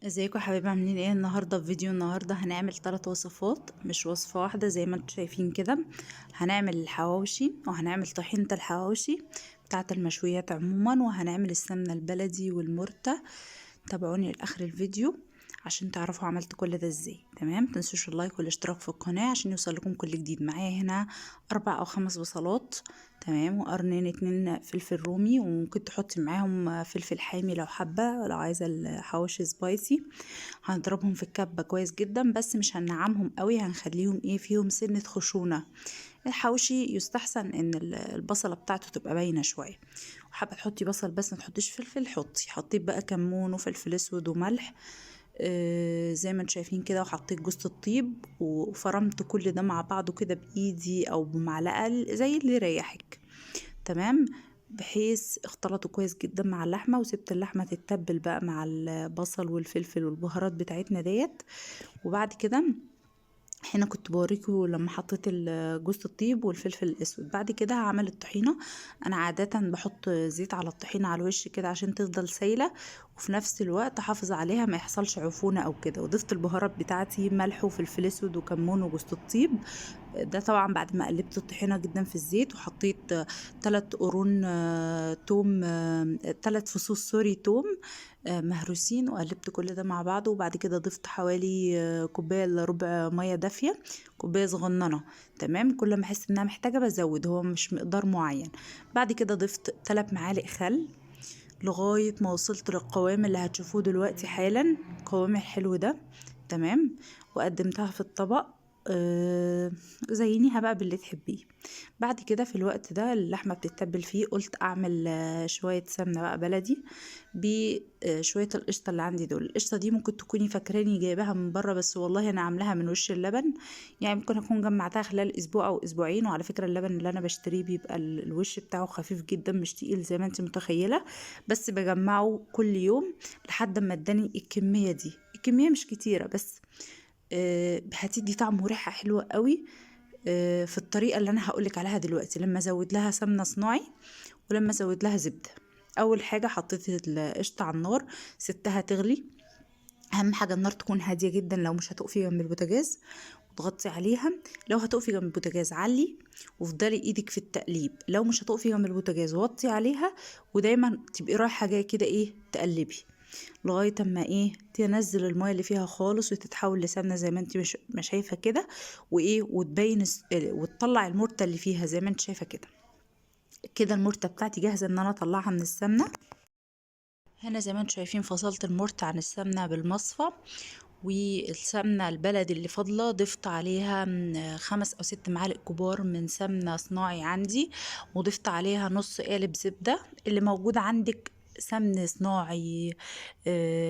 ازيكم يا حبايبي، عاملين ايه؟ النهارده في فيديو النهارده هنعمل 3 وصفات، مش وصفه واحده زي ما انتم شايفين كده. هنعمل الحواوشي وهنعمل طحينه الحواوشي بتاعه المشويات عموما، وهنعمل السمنه البلدي والمرتة. تابعوني لاخر الفيديو عشان تعرفوا عملت كل ده ازاي. تمام، متنسوش اللايك والاشتراك في القناه عشان يوصل لكم كل جديد. معايا هنا 4 أو 5 بصلات، تمام، وقرنين 2 فلفل رومي، وممكن تحطي معاهم فلفل حامي لو حابه، لو عايزه الحواوشي سبايسي. هنضربهم في الكبه كويس جدا، بس مش هننعمهم قوي، هنخليهم فيهم سنه خشونه. الحواوشي يستحسن ان البصله بتاعته تبقى باينه شويه. وحابه تحطي بصل بس ما تحطيش فلفل، حطيت بقى كمون وفلفل اسود وملح. زي ما انتم شايفين كده، وحطيت جوز الطيب وفرمت كل ده مع بعضه كده بايدي او بمعلقه زي اللي يريحك. تمام، بحيث اختلطوا كويس جدا مع اللحمه، وسبت اللحمه تتبل بقى مع البصل والفلفل والبهارات بتاعتنا ديت. وبعد كده هنا كنت بوريكم لما حطيت جوز الطيب والفلفل الاسود. بعد كده هعمل الطحينه. انا عاده بحط زيت على الطحينه على الوش كده عشان تفضل سايله، وفي نفس الوقت احافظ عليها ما يحصلش عفونه او كده. وضفت البهارات بتاعتي ملح وفلفل اسود وكمون وجوز الطيب. ده طبعا بعد ما قلبت الطحينه جدا في الزيت، وحطيت 3 قرون توم، 3 فصوص سوري توم مهروسين، وقلبت كل ده مع بعض. وبعد كده ضفت حوالي كوبايه الا ربع ميه دافيه، كوبايه صغننه. تمام، كل ما احس انها محتاجه بزود، هو مش مقدار معين. بعد كده ضفت 3 معالق خل لغايه ما وصلت للقوام اللي هتشوفوه دلوقتي حالا، القوام الحلو ده. تمام، وقدمتها في الطبق. زينيها بقى باللي تحبيه. بعد كده في الوقت ده اللحمه بتتبل فيه، قلت اعمل شويه سمنه بقى بلدي بشويه القشطه اللي عندي دول. القشطه دي ممكن تكوني فاكراني جايباها من بره، بس والله انا عاملاها من وش اللبن. يعني ممكن اكون جمعتها خلال اسبوع او اسبوعين. وعلى فكره اللبن اللي انا بشتريه بيبقى الوش بتاعه خفيف جدا، مش تقيل زي ما انت متخيله. بس بجمعه كل يوم لحد ما اداني الكميه دي. الكميه مش كتيره، بس هتدي طعم وريحه حلوه قوي في الطريقه اللي انا هقولك عليها دلوقتي، لما ازود لها سمنه صناعي ولما ازود لها زبده. اول حاجه حطيت القشطه على النار، سبتها تغلي. اهم حاجه النار تكون هاديه جدا لو مش هتقفي جنب البوتاجاز، وتغطي عليها. لو هتقفي جنب البوتاجاز علي، وافضلي ايدك في التقليب. لو مش هتقفي جنب البوتاجاز وطي عليها، ودايما تبقي رايحه جايه كده تقلبي لغايه اما تنزل الميه اللي فيها خالص، وتتحول لسمنه زي ما انت مش شايفه كده. وتبين وتطلع المرته اللي فيها زي ما انت شايفه كده. كده المرته بتاعتي جاهزه ان انا اطلعها من السمنه. هنا زي ما انتم شايفين فصلت المرت عن السمنة بالمصفى، والسمنة البلدي اللي فاضلة ضفت عليها 5 أو 6 معالق كبار من سمنة صناعي عندي، وضفت عليها نص قالب زبدة. اللي موجود عندك سمن صناعي،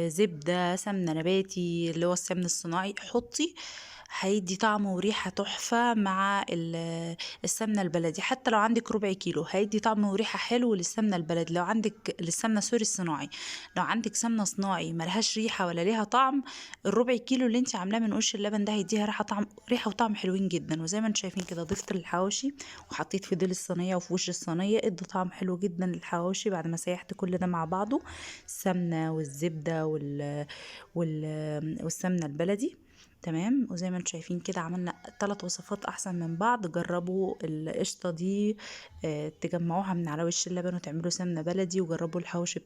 زبدة، سمنة نباتي اللي هو السمن الصناعي، حطي. هيدي طعم وريحة تحفة مع السمنة البلدي. حتى لو عندك ربع كيلو هيدي طعم وريحة حلو للسمنة البلدي. لو عندك للسمنة سوري الصناعي، لو عندك سمنة صناعي ملهاش ريحة ولا ليها طعم، الربع كيلو اللي انت عاملاه من وش اللبن ده هيديها ريحة وطعم حلوين جدا. وزي ما انتم شايفين كده ضفت الحواوشي، وحطيت في ديل الصينية وفي وش الصينية، ادى طعم حلو جدا للحواوشي بعد ما سيحت كل ده مع بعضه، السمنة والزبدة والسمنة البلدي. تمام، وزي ما انتم شايفين كده عملنا 3 وصفات احسن من بعض. جربوا القشطة دي تجمعوها من على وش اللبن وتعملوا سمنة بلدي، وجربوا الحواوشي